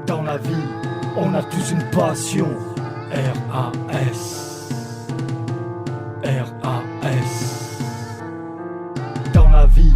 Dans la vie, on a tous une passion. R-A-S. R-A-S. Dans la vie,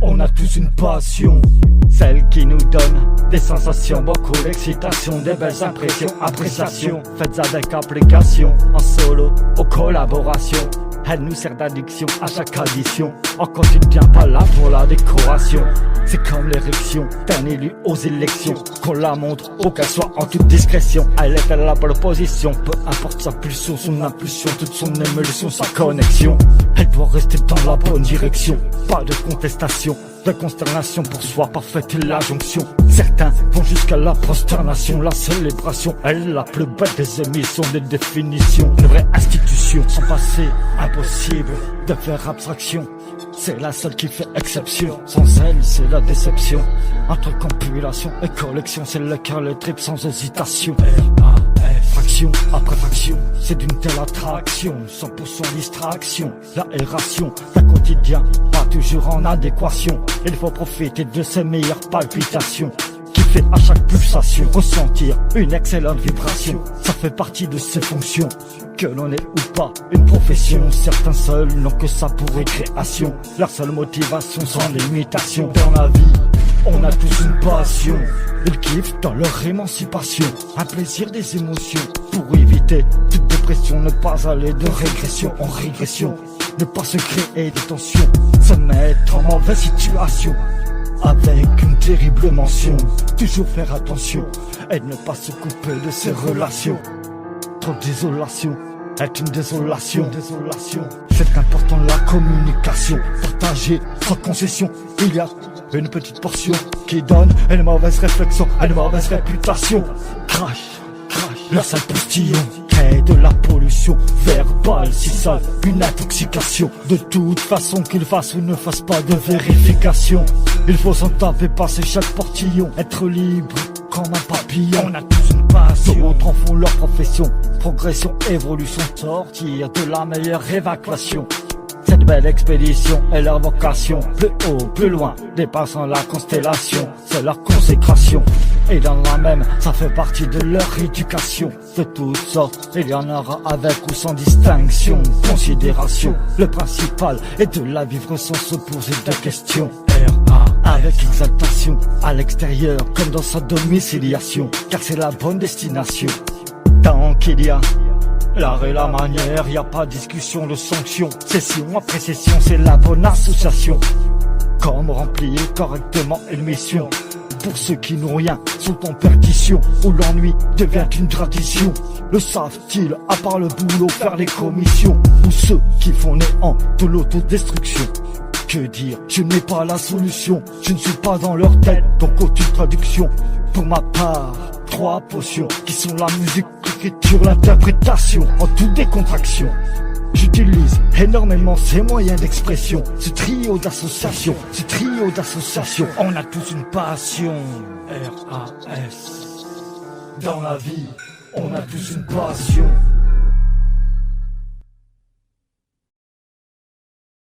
on a tous une passion. Celle qui nous donne des sensations, beaucoup d'excitation, des belles impressions, appréciations faites avec application, en solo, aux collaborations. Elle nous sert d'addiction à chaque addition. On quotidien pas là pour la décoration. C'est comme l'érection d'un élu aux élections, qu'on la montre ou qu'elle soit en toute discrétion. Elle est à la bonne position, peu importe sa pulsion, son impulsion, toute son émulsion, sa connexion. Elle doit rester dans la bonne direction, pas de contestation, de consternation, pour soi parfaite la jonction. Certains vont jusqu'à la prosternation, la célébration. Elle est la plus belle des émissions, des définitions. Une vraie institution, sans passé, impossible de faire abstraction. C'est la seule qui fait exception. Sans elle, c'est la déception. Entre compilation et collection, c'est le cœur, le trip sans hésitation. R.A.S. Fraction après fraction, c'est d'une telle attraction, 100% distraction. L'aération d'un quotidien, pas toujours en adéquation. Il faut profiter de ses meilleures palpitations, qui fait à chaque pulsation ressentir une excellente vibration. Ça fait partie de ses fonctions, que l'on ait ou pas une profession. Certains seuls n'ont que ça pour récréation, leur seule motivation sans limitation. Dans la vie, on a tous une passion. Ils kiffent dans leur émancipation, un plaisir des émotions, pour éviter toute dépression, ne pas aller de régression en régression, ne pas se créer des tensions, se mettre en mauvaise situation, avec une terrible mention. Toujours faire attention et ne pas se couper de ses relations. Trop d'isolation est une désolation. C'est important la communication, partager sans concession. Il y a une petite portion qui donne une mauvaise réflexion, une mauvaise réputation. Crash, le sale postillon crée de la pollution verbale si sale, une intoxication. De toute façon, qu'il fasse ou ne fasse pas de vérification, il faut s'en taper, passer chaque portillon, être libre comme un papillon. On a tous une passion. D'autres en font leur profession, progression, évolution, sortir de la meilleure évacuation. Cette belle expédition est leur vocation, plus haut, plus loin, dépassant la constellation, c'est leur consécration. Et dans la même, ça fait partie de leur éducation. De toutes sortes, il y en aura avec ou sans distinction, considération. Le principal est de la vivre sans se poser de questions. R.A. avec exaltation, à l'extérieur comme dans sa domiciliation, car c'est la bonne destination. Tant qu'il y a l'art et la manière, y a pas de discussion de sanction. Session après session, c'est la bonne association. Comme remplir correctement une mission. Pour ceux qui n'ont rien, sont en perdition, où l'ennui devient une tradition. Le savent-ils, à part le boulot, faire les commissions? Ou ceux qui font néant de l'autodestruction? Que dire, je n'ai pas la solution, je ne suis pas dans leur tête, donc aucune traduction. Pour ma part, 3 potions qui sont la musique, l'écriture, l'interprétation, en toute décontraction. J'utilise énormément ces moyens d'expression, ce trio d'associations, on a tous une passion. R.A.S. Dans la vie, on a tous une passion.